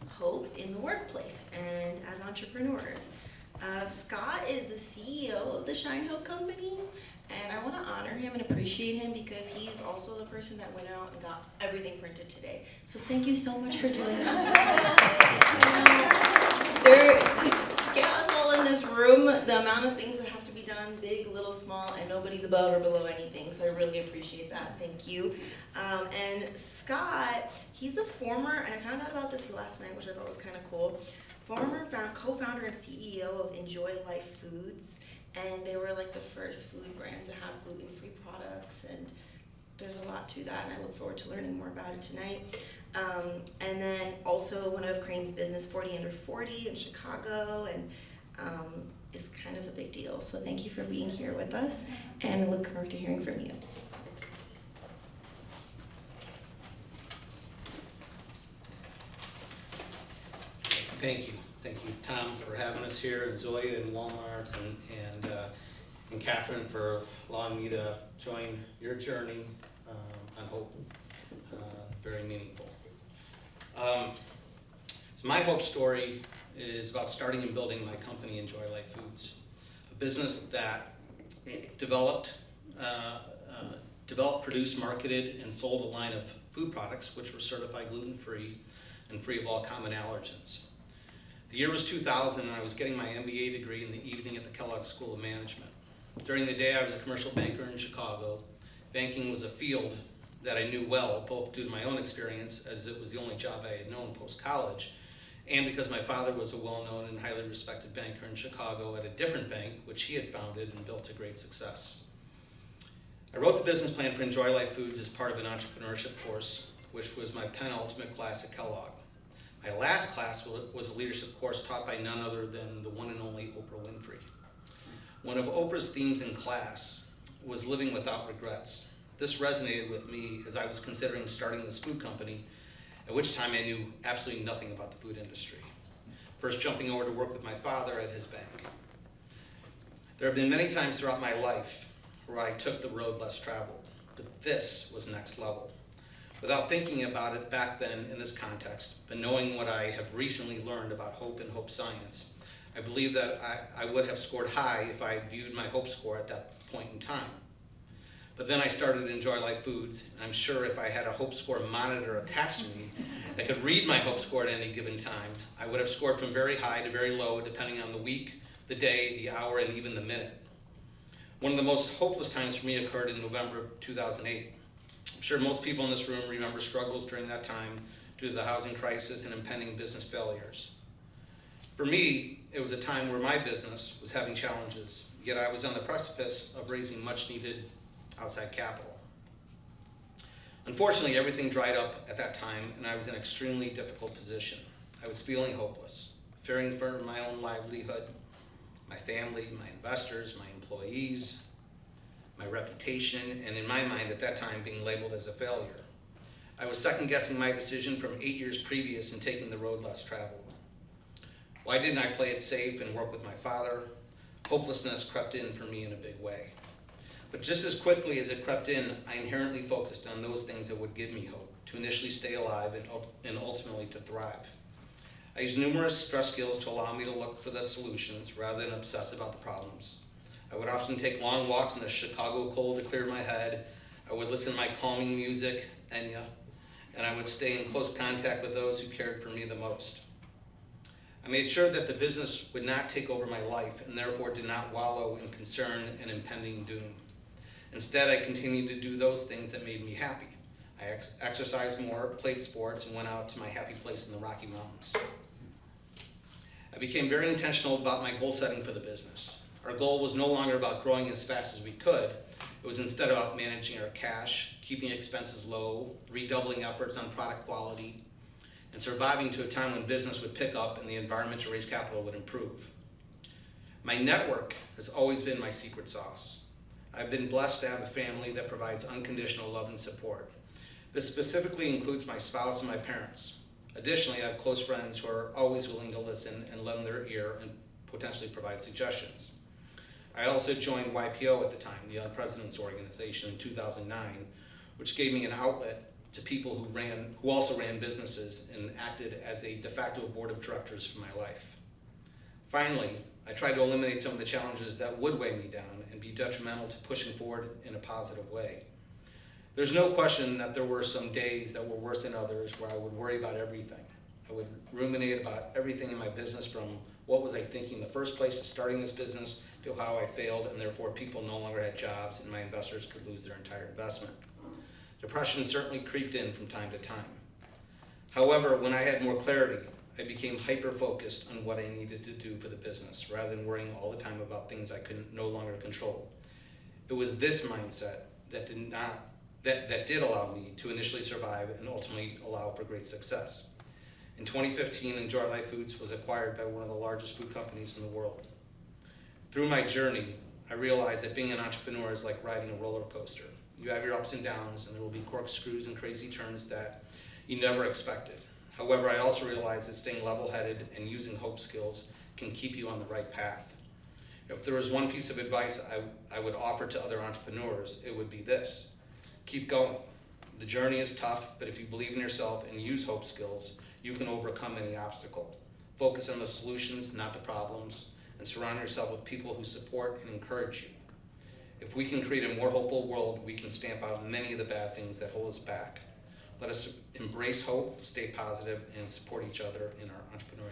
hope in the workplace and as entrepreneurs. Scott is the CEO of the Shine Hope Company, and I want to honor him and appreciate him because he's also the person that went out and got everything printed today. So thank you so much for doing that. To get us all in this room, the amount of things that have to be done, big, little, small, and nobody's above or below anything. So I really appreciate that. Thank you. And Scott, he's the former, and I found out about this last night, which I thought was kind of cool, co-founder and CEO of Enjoy Life Foods, and they were like the first food brand to have gluten-free products, and there's a lot to that, and I look forward to learning more about it tonight. And then also one of Crane's business, 40 Under 40 in Chicago, and is kind of a big deal. So thank you for being here with us, and I look forward to hearing from you. Thank you, Tom, for having us here, and Zoya and Walmart, and Catherine for allowing me to join your journey on hope. Very meaningful. So my hope story is about starting and building my company, Enjoy Life Foods, a business that developed, produced, marketed, and sold a line of food products which were certified gluten-free and free of all common allergens. The year was 2000, and I was getting my MBA degree in the evening at the Kellogg School of Management. During the day, I was a commercial banker in Chicago. Banking was a field that I knew well, both due to my own experience, as it was the only job I had known post-college, and because my father was a well-known and highly respected banker in Chicago at a different bank, which he had founded and built to great success. I wrote the business plan for Enjoy Life Foods as part of an entrepreneurship course, which was my penultimate class at Kellogg. My last class was a leadership course taught by none other than the one and only Oprah Winfrey. One of Oprah's themes in class was living without regrets. This resonated with me as I was considering starting this food company, at which time I knew absolutely nothing about the food industry. First jumping over to work with my father at his bank. There have been many times throughout my life where I took the road less traveled, but this was next level. Without thinking about it back then in this context, but knowing what I have recently learned about hope and hope science, I believe that I would have scored high if I had viewed my hope score at that point in time. But then I started to Enjoy Life Foods, and I'm sure if I had a hope score monitor attached to me that could read my hope score at any given time, I would have scored from very high to very low, depending on the week, the day, the hour, and even the minute. One of the most hopeless times for me occurred in November of 2008. I'm sure most people in this room remember struggles during that time due to the housing crisis and impending business failures. For me, it was a time where my business was having challenges, yet I was on the precipice of raising much needed outside capital. Unfortunately, everything dried up at that time, and I was in an extremely difficult position. I was feeling hopeless, fearing for my own livelihood, my family, my investors, my employees, my reputation, and in my mind at that time being labeled as a failure. I was second guessing my decision from 8 years previous in taking the road less traveled. Why didn't I play it safe and work with my father? Hopelessness crept in for me in a big way. But just as quickly as it crept in, I inherently focused on those things that would give me hope, to initially stay alive and ultimately to thrive. I used numerous stress skills to allow me to look for the solutions rather than obsess about the problems. I would often take long walks in the Chicago cold to clear my head. I would listen to my calming music, Enya, and I would stay in close contact with those who cared for me the most. I made sure that the business would not take over my life and therefore did not wallow in concern and impending doom. Instead, I continued to do those things that made me happy. I exercised more, played sports, and went out to my happy place in the Rocky Mountains. I became very intentional about my goal setting for the business. Our goal was no longer about growing as fast as we could. It was instead about managing our cash, keeping expenses low, redoubling efforts on product quality, and surviving to a time when business would pick up and the environment to raise capital would improve. My network has always been my secret sauce. I've been blessed to have a family that provides unconditional love and support. This specifically includes my spouse and my parents. Additionally, I have close friends who are always willing to listen and lend their ear and potentially provide suggestions. I also joined YPO at the time, the Young Presidents Organization, in 2009, which gave me an outlet to people who also ran businesses and acted as a de facto board of directors for my life. Finally, I tried to eliminate some of the challenges that would weigh me down and be detrimental to pushing forward in a positive way. There's no question that there were some days that were worse than others where I would worry about everything. I would ruminate about everything in my business, from what was I thinking in the first place to starting this business to how I failed and therefore people no longer had jobs and my investors could lose their entire investment. Depression certainly creeped in from time to time. However, when I had more clarity, I became hyper-focused on what I needed to do for the business rather than worrying all the time about things I could no longer control. It was this mindset that did allow me to initially survive and ultimately allow for great success. In 2015, Enjoy Life Foods was acquired by one of the largest food companies in the world. Through my journey, I realized that being an entrepreneur is like riding a roller coaster. You have your ups and downs, and there will be corkscrews and crazy turns that you never expected. However, I also realized that staying level-headed and using hope skills can keep you on the right path. If there was one piece of advice I would offer to other entrepreneurs, it would be this: keep going. The journey is tough, but if you believe in yourself and use hope skills, you can overcome any obstacle. Focus on the solutions, not the problems, and surround yourself with people who support and encourage you. If we can create a more hopeful world, we can stamp out many of the bad things that hold us back. Let us embrace hope, stay positive, and support each other in our entrepreneurial